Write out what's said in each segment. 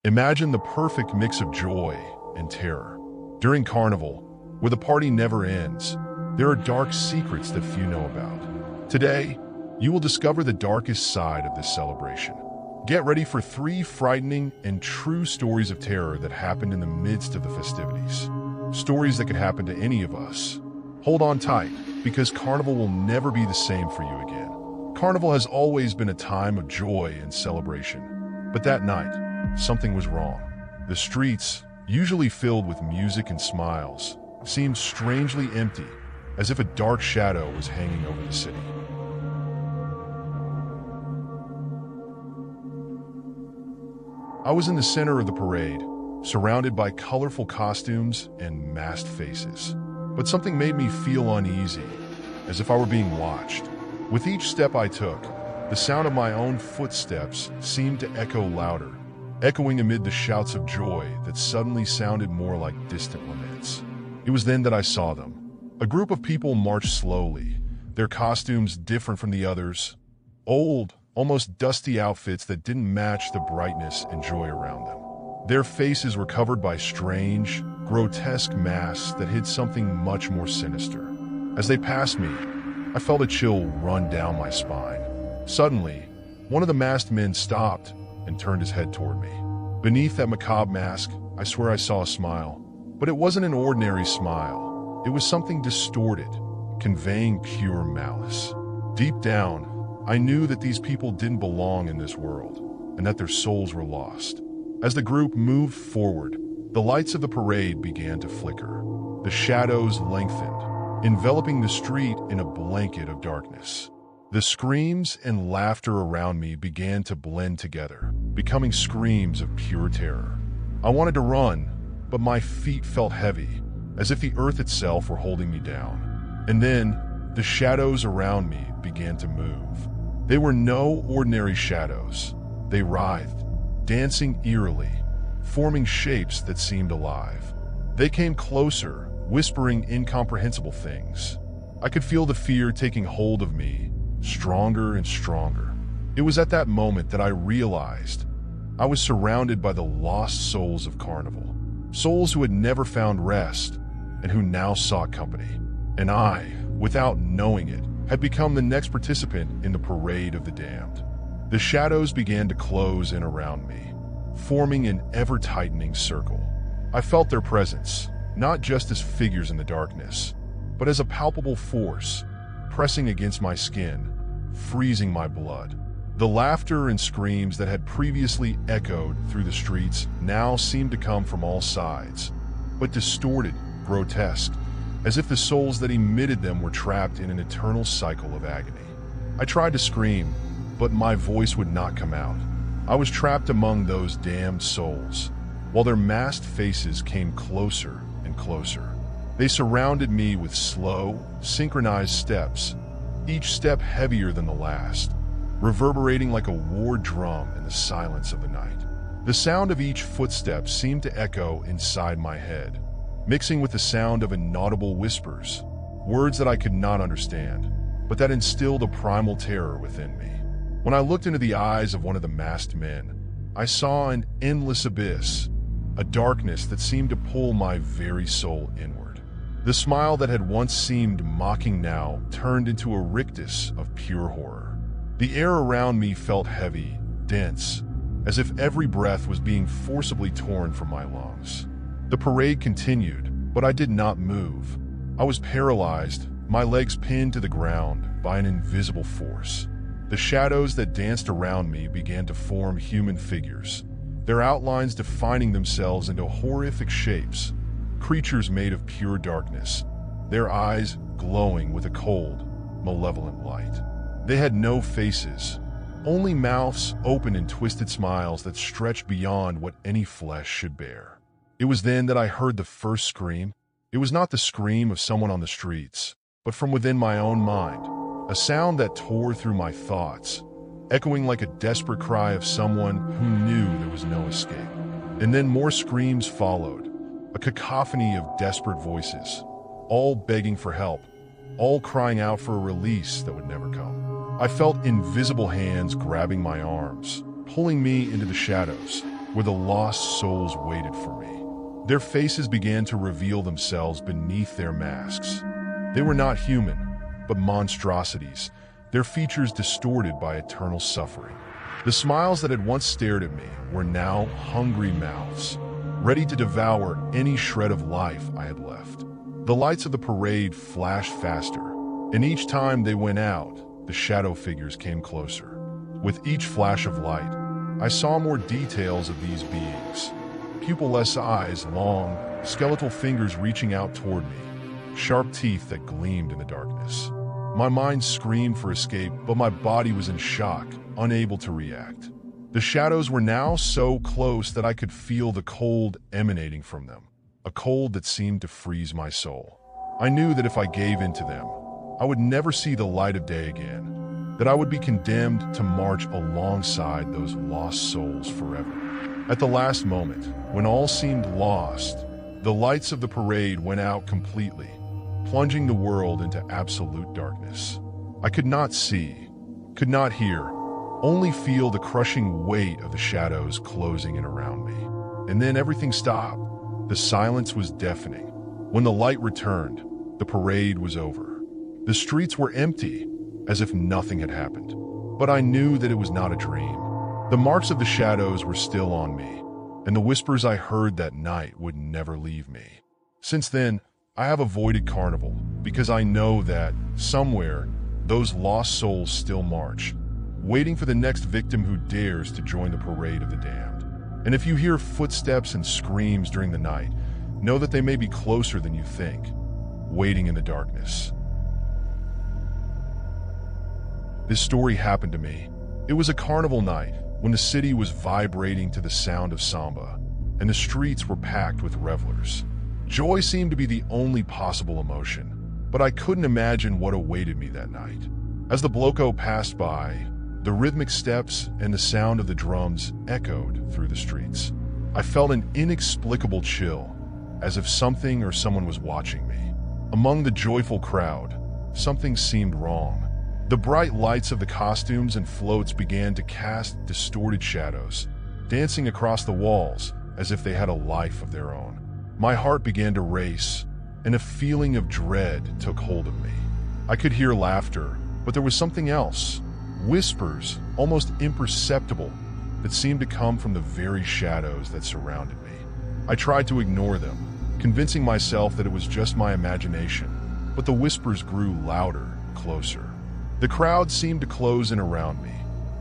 Imagine the perfect mix of joy and terror. During Carnival, where the party never ends, there are dark secrets that few know about. Today, you will discover the darkest side of this celebration. Get ready for 3 frightening and true stories of terror that happened in the midst of the festivities. Stories that could happen to any of us. Hold on tight, because Carnival will never be the same for you again. Carnival has always been a time of joy and celebration. But that night, something was wrong. The streets, usually filled with music and smiles, seemed strangely empty, as if a dark shadow was hanging over the city. I was in the center of the parade, surrounded by colorful costumes and masked faces. But something made me feel uneasy, as if I were being watched. With each step I took, the sound of my own footsteps seemed to echo louder, echoing amid the shouts of joy that suddenly sounded more like distant laments. It was then that I saw them. A group of people marched slowly, their costumes different from the others. Old, almost dusty outfits that didn't match the brightness and joy around them. Their faces were covered by strange, grotesque masks that hid something much more sinister. As they passed me, I felt a chill run down my spine. Suddenly, one of the masked men stopped and turned his head toward me. Beneath that macabre mask, I swear I saw a smile. But it wasn't an ordinary smile. It was something distorted, conveying pure malice. Deep down, I knew that these people didn't belong in this world, and that their souls were lost. As the group moved forward, the lights of the parade began to flicker. The shadows lengthened, enveloping the street in a blanket of darkness. The screams and laughter around me began to blend together, becoming screams of pure terror. I wanted to run, but my feet felt heavy, as if the earth itself were holding me down. And then, the shadows around me began to move. They were no ordinary shadows. They writhed, dancing eerily, forming shapes that seemed alive. They came closer, whispering incomprehensible things. I could feel the fear taking hold of me, stronger and stronger. It was at that moment that I realized I was surrounded by the lost souls of Carnival. Souls who had never found rest, and who now sought company. And I, without knowing it, had become the next participant in the parade of the damned. The shadows began to close in around me, forming an ever-tightening circle. I felt their presence, not just as figures in the darkness, but as a palpable force, pressing against my skin, freezing my blood. The laughter and screams that had previously echoed through the streets now seemed to come from all sides, but distorted, grotesque, as if the souls that emitted them were trapped in an eternal cycle of agony. I tried to scream, but my voice would not come out. I was trapped among those damned souls, while their masked faces came closer and closer. They surrounded me with slow, synchronized steps, each step heavier than the last, reverberating like a war drum in the silence of the night. The sound of each footstep seemed to echo inside my head, mixing with the sound of inaudible whispers, words that I could not understand, but that instilled a primal terror within me. When I looked into the eyes of one of the masked men, I saw an endless abyss, a darkness that seemed to pull my very soul inward. The smile that had once seemed mocking now turned into a rictus of pure horror. The air around me felt heavy, dense, as if every breath was being forcibly torn from my lungs. The parade continued, but I did not move. I was paralyzed, my legs pinned to the ground by an invisible force. The shadows that danced around me began to form human figures, their outlines defining themselves into horrific shapes, creatures made of pure darkness, their eyes glowing with a cold, malevolent light. They had no faces, only mouths open in twisted smiles that stretched beyond what any flesh should bear. It was then that I heard the first scream. It was not the scream of someone on the streets, but from within my own mind, a sound that tore through my thoughts, echoing like a desperate cry of someone who knew there was no escape. And then more screams followed, a cacophony of desperate voices, all begging for help, all crying out for a release that would never come. I felt invisible hands grabbing my arms, pulling me into the shadows, where the lost souls waited for me. Their faces began to reveal themselves beneath their masks. They were not human, but monstrosities, their features distorted by eternal suffering. The smiles that had once stared at me were now hungry mouths, ready to devour any shred of life I had left. The lights of the parade flashed faster, and each time they went out, the shadow figures came closer. With each flash of light, I saw more details of these beings. Pupilless eyes, long, skeletal fingers reaching out toward me, sharp teeth that gleamed in the darkness. My mind screamed for escape, but my body was in shock, unable to react. The shadows were now so close that I could feel the cold emanating from them, a cold that seemed to freeze my soul. I knew that if I gave in to them, I would never see the light of day again, that I would be condemned to march alongside those lost souls forever. At the last moment, when all seemed lost, the lights of the parade went out completely, plunging the world into absolute darkness. I could not see, could not hear, only feel the crushing weight of the shadows closing in around me. And then everything stopped. The silence was deafening. When the light returned, the parade was over. The streets were empty, as if nothing had happened. But I knew that it was not a dream. The marks of the shadows were still on me, and the whispers I heard that night would never leave me. Since then, I have avoided Carnival, because I know that, somewhere, those lost souls still march, waiting for the next victim who dares to join the parade of the damned. And if you hear footsteps and screams during the night, know that they may be closer than you think, waiting in the darkness. This story happened to me. It was a carnival night, when the city was vibrating to the sound of samba, and the streets were packed with revelers. Joy seemed to be the only possible emotion, but I couldn't imagine what awaited me that night. As the bloco passed by, the rhythmic steps and the sound of the drums echoed through the streets. I felt an inexplicable chill, as if something or someone was watching me. Among the joyful crowd, something seemed wrong. The bright lights of the costumes and floats began to cast distorted shadows, dancing across the walls as if they had a life of their own. My heart began to race, and a feeling of dread took hold of me. I could hear laughter, but there was something else. Whispers, almost imperceptible, that seemed to come from the very shadows that surrounded me. I tried to ignore them, convincing myself that it was just my imagination, but the whispers grew louder, closer. The crowd seemed to close in around me,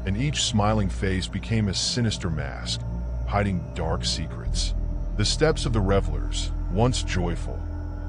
and each smiling face became a sinister mask, hiding dark secrets. The steps of the revelers, once joyful,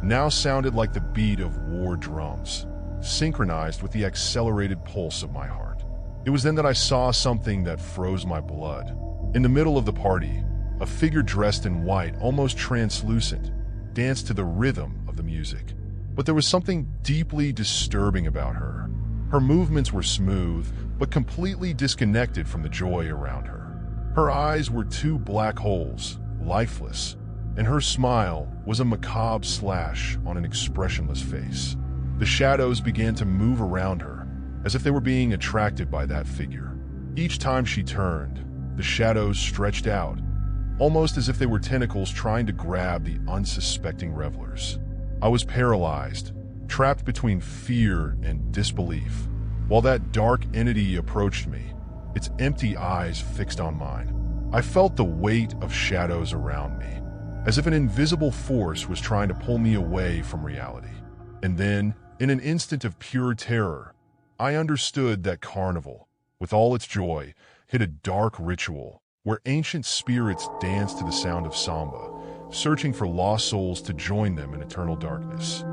now sounded like the beat of war drums, synchronized with the accelerated pulse of my heart. It was then that I saw something that froze my blood. In the middle of the party, a figure dressed in white, almost translucent, danced to the rhythm of the music. But there was something deeply disturbing about her. Her movements were smooth, but completely disconnected from the joy around her. Her eyes were two black holes, lifeless, and her smile was a macabre slash on an expressionless face. The shadows began to move around her, as if they were being attracted by that figure. Each time she turned, the shadows stretched out, almost as if they were tentacles trying to grab the unsuspecting revelers. I was paralyzed, trapped between fear and disbelief, while that dark entity approached me, its empty eyes fixed on mine. I felt the weight of shadows around me, as if an invisible force was trying to pull me away from reality. And then, in an instant of pure terror, I understood that Carnival, with all its joy, hid a dark ritual where ancient spirits danced to the sound of samba, searching for lost souls to join them in eternal darkness.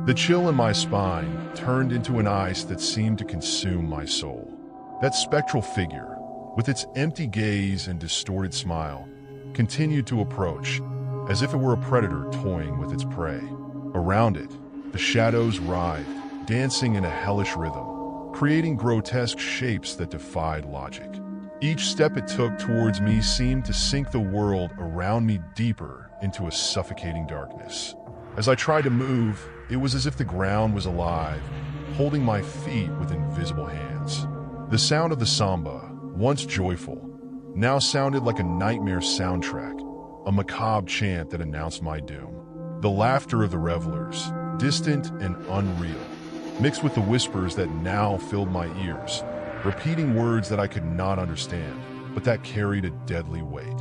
The chill in my spine turned into an ice that seemed to consume my soul. That spectral figure, with its empty gaze and distorted smile, continued to approach, as if it were a predator toying with its prey. Around it, the shadows writhed, dancing in a hellish rhythm, creating grotesque shapes that defied logic. Each step it took towards me seemed to sink the world around me deeper into a suffocating darkness. As I tried to move, it was as if the ground was alive, holding my feet with invisible hands. The sound of the samba, once joyful, now sounded like a nightmare soundtrack, a macabre chant that announced my doom. The laughter of the revelers, distant and unreal, mixed with the whispers that now filled my ears, repeating words that I could not understand, but that carried a deadly weight.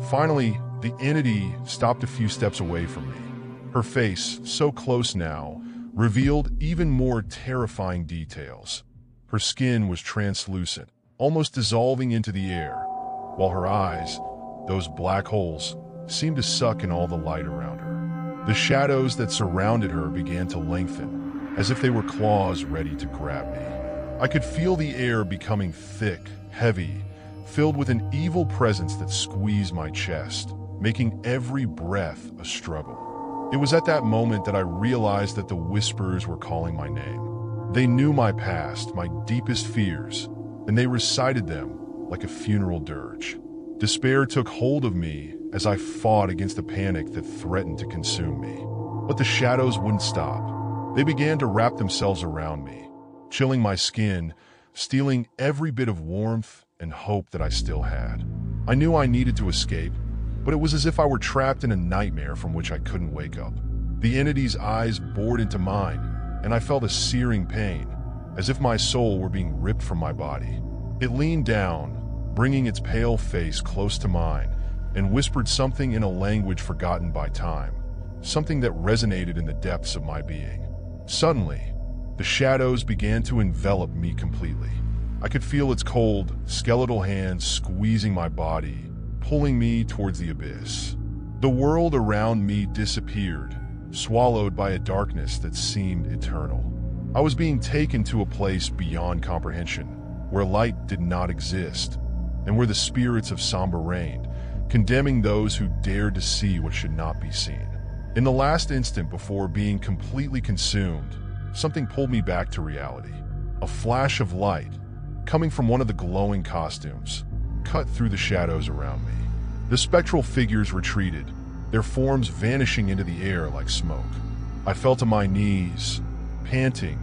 Finally, the entity stopped a few steps away from me. Her face, so close now, revealed even more terrifying details. Her skin was translucent, almost dissolving into the air, while her eyes, those black holes, seemed to suck in all the light around her. The shadows that surrounded her began to lengthen, as if they were claws ready to grab me. I could feel the air becoming thick, heavy, filled with an evil presence that squeezed my chest, making every breath a struggle. It was at that moment that I realized that the whispers were calling my name. They knew my past, my deepest fears, and they recited them like a funeral dirge. Despair took hold of me as I fought against the panic that threatened to consume me. But the shadows wouldn't stop. They began to wrap themselves around me, chilling my skin, stealing every bit of warmth and hope that I still had. I knew I needed to escape, but it was as if I were trapped in a nightmare from which I couldn't wake up. The entity's eyes bored into mine, and I felt a searing pain, as if my soul were being ripped from my body. It leaned down, bringing its pale face close to mine, and whispered something in a language forgotten by time, something that resonated in the depths of my being. Suddenly, the shadows began to envelop me completely. I could feel its cold, skeletal hands squeezing my body, pulling me towards the abyss. The world around me disappeared, swallowed by a darkness that seemed eternal. I was being taken to a place beyond comprehension, where light did not exist, and where the spirits of Samba reigned, condemning those who dared to see what should not be seen. In the last instant before being completely consumed, something pulled me back to reality. A flash of light, coming from one of the glowing costumes, cut through the shadows around me. The spectral figures retreated, their forms vanishing into the air like smoke. I fell to my knees, panting,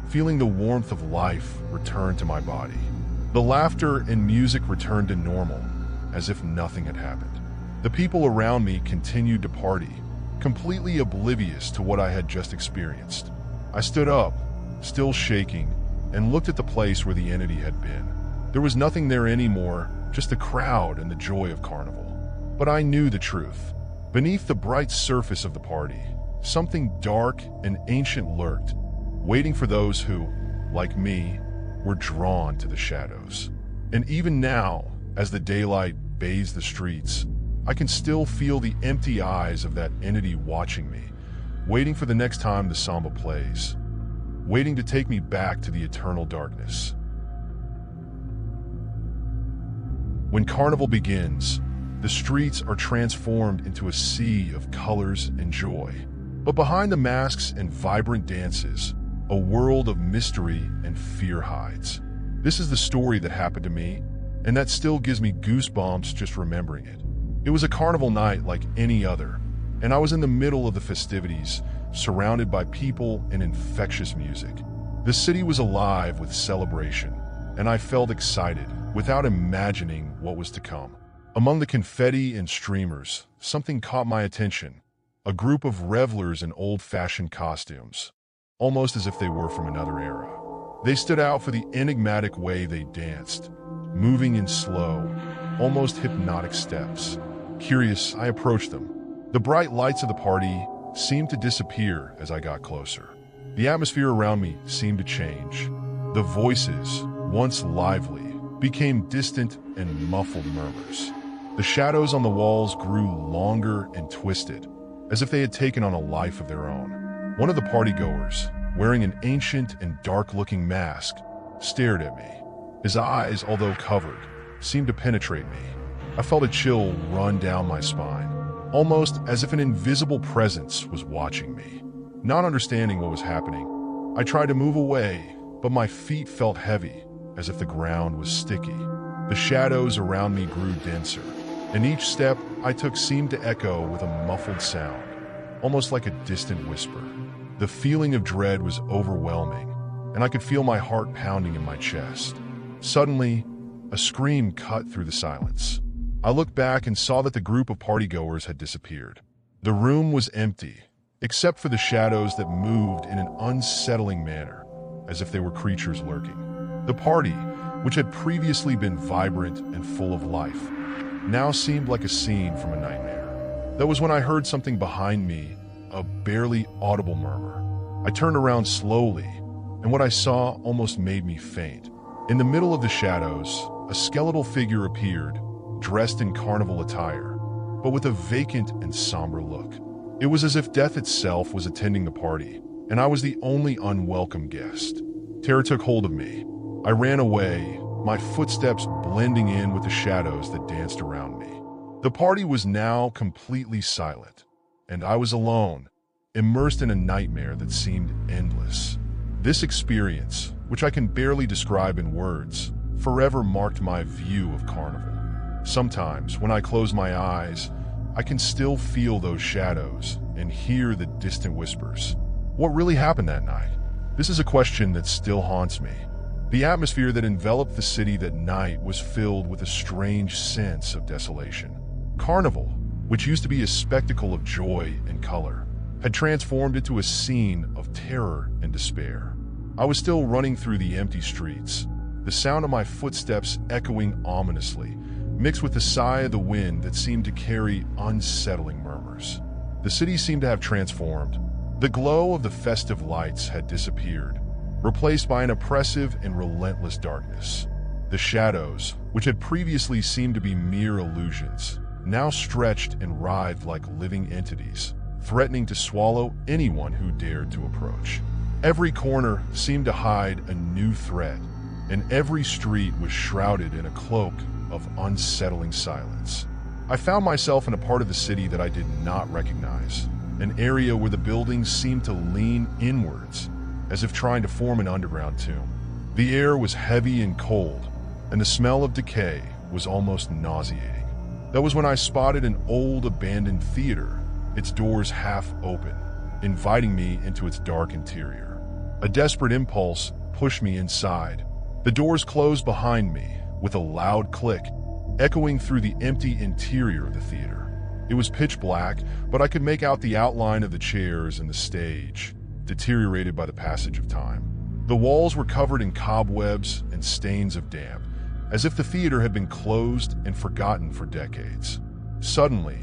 feeling the warmth of life return to my body. The laughter and music returned to normal, as if nothing had happened. The people around me continued to party, completely oblivious to what I had just experienced. I stood up, still shaking, and looked at the place where the entity had been. There was nothing there anymore, just the crowd and the joy of Carnival. But I knew the truth. Beneath the bright surface of the party, something dark and ancient lurked, waiting for those who, like me, were drawn to the shadows. And even now, as the daylight bathes the streets, I can still feel the empty eyes of that entity watching me, waiting for the next time the samba plays, waiting to take me back to the eternal darkness. When Carnival begins, the streets are transformed into a sea of colors and joy. But behind the masks and vibrant dances, a world of mystery and fear hides. This is the story that happened to me, and that still gives me goosebumps just remembering it. It was a carnival night like any other, and I was in the middle of the festivities, surrounded by people and infectious music. The city was alive with celebration, and I felt excited without imagining what was to come. Among the confetti and streamers, something caught my attention. A group of revelers in old-fashioned costumes, almost as if they were from another era. They stood out for the enigmatic way they danced, moving in slow, almost hypnotic steps. Curious, I approached them. The bright lights of the party seemed to disappear as I got closer. The atmosphere around me seemed to change. The voices, once lively, became distant and muffled murmurs. The shadows on the walls grew longer and twisted, as if they had taken on a life of their own. One of the partygoers, wearing an ancient and dark-looking mask, stared at me. His eyes, although covered, seemed to penetrate me. I felt a chill run down my spine, almost as if an invisible presence was watching me. Not understanding what was happening, I tried to move away, but my feet felt heavy, as if the ground was sticky. The shadows around me grew denser, and each step I took seemed to echo with a muffled sound, almost like a distant whisper. The feeling of dread was overwhelming, and I could feel my heart pounding in my chest. Suddenly, a scream cut through the silence. I looked back and saw that the group of partygoers had disappeared. The room was empty, except for the shadows that moved in an unsettling manner, as if they were creatures lurking. The party, which had previously been vibrant and full of life, now seemed like a scene from a nightmare. That was when I heard something behind me, a barely audible murmur. I turned around slowly, and what I saw almost made me faint. In the middle of the shadows, a skeletal figure appeared, dressed in carnival attire, but with a vacant and somber look. It was as if death itself was attending the party, and I was the only unwelcome guest. Terror took hold of me. I ran away, my footsteps blending in with the shadows that danced around me. The party was now completely silent, and I was alone, immersed in a nightmare that seemed endless. This experience, which I can barely describe in words, forever marked my view of Carnival. Sometimes, when I close my eyes, I can still feel those shadows and hear the distant whispers. What really happened that night? This is a question that still haunts me. The atmosphere that enveloped the city that night was filled with a strange sense of desolation. Carnival, which used to be a spectacle of joy and color, had transformed into a scene of terror and despair. I was still running through the empty streets, the sound of my footsteps echoing ominously, mixed with the sigh of the wind that seemed to carry unsettling murmurs. The city seemed to have transformed. The glow of the festive lights had disappeared, replaced by an oppressive and relentless darkness. The shadows, which had previously seemed to be mere illusions, now stretched and writhed like living entities, threatening to swallow anyone who dared to approach. Every corner seemed to hide a new threat, and every street was shrouded in a cloak of unsettling silence. I found myself in a part of the city that I did not recognize, an area where the buildings seemed to lean inwards, as if trying to form an underground tomb. The air was heavy and cold, and the smell of decay was almost nauseating. That was when I spotted an old abandoned theater, its doors half open, inviting me into its dark interior. A desperate impulse pushed me inside. The doors closed behind me with a loud click, echoing through the empty interior of the theater. It was pitch black, but I could make out the outline of the chairs and the stage, deteriorated by the passage of time. The walls were covered in cobwebs and stains of damp, as if the theater had been closed and forgotten for decades. Suddenly,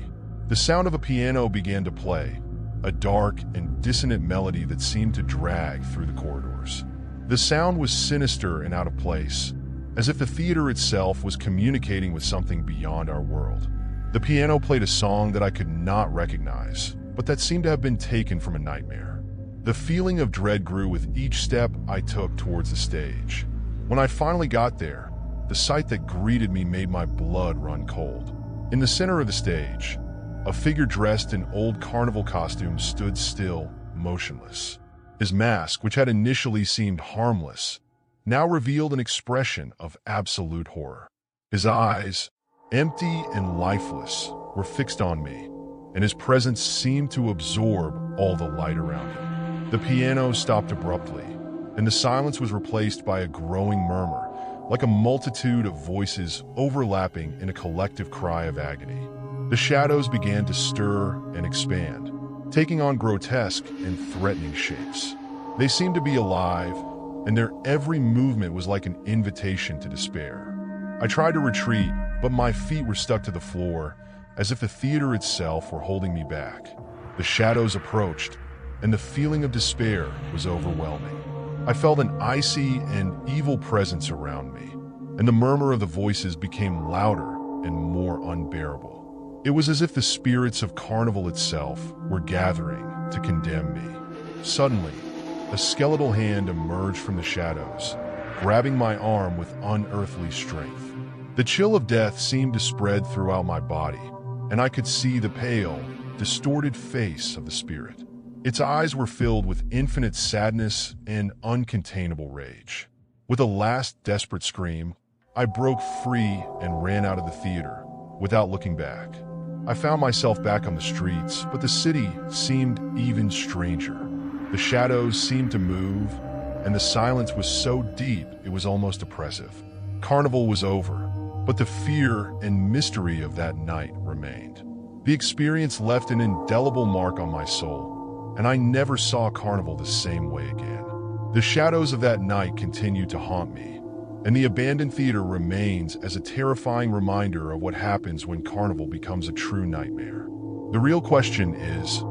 the sound of a piano began to play, a dark and dissonant melody that seemed to drag through the corridors. The sound was sinister and out of place, as if the theater itself was communicating with something beyond our world. The piano played a song that I could not recognize, but that seemed to have been taken from a nightmare. The feeling of dread grew with each step I took towards the stage. When I finally got there, the sight that greeted me made my blood run cold. In the center of the stage, a figure dressed in old carnival costumes stood still, motionless. His mask, which had initially seemed harmless, now revealed an expression of absolute horror. His eyes, empty and lifeless, were fixed on me, and his presence seemed to absorb all the light around him. The piano stopped abruptly, and the silence was replaced by a growing murmur, like a multitude of voices overlapping in a collective cry of agony. The shadows began to stir and expand, taking on grotesque and threatening shapes. They seemed to be alive, and their every movement was like an invitation to despair. I tried to retreat, but my feet were stuck to the floor, as if the theater itself were holding me back. The shadows approached, and the feeling of despair was overwhelming. I felt an icy and evil presence around me, and the murmur of the voices became louder and more unbearable. It was as if the spirits of Carnival itself were gathering to condemn me. Suddenly, a skeletal hand emerged from the shadows, grabbing my arm with unearthly strength. The chill of death seemed to spread throughout my body, and I could see the pale, distorted face of the spirit. Its eyes were filled with infinite sadness and uncontainable rage. With a last desperate scream, I broke free and ran out of the theater, without looking back. I found myself back on the streets, but the city seemed even stranger. The shadows seemed to move, and the silence was so deep it was almost oppressive. Carnival was over, but the fear and mystery of that night remained. The experience left an indelible mark on my soul, and I never saw Carnival the same way again. The shadows of that night continue to haunt me, and the abandoned theater remains as a terrifying reminder of what happens when Carnival becomes a true nightmare. The real question is,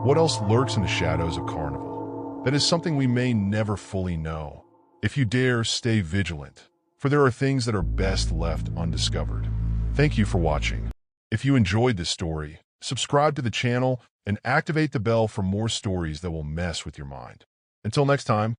what else lurks in the shadows of Carnival? That is something we may never fully know. If you dare, stay vigilant, for there are things that are best left undiscovered. Thank you for watching. If you enjoyed this story, subscribe to the channel and activate the bell for more stories that will mess with your mind. Until next time,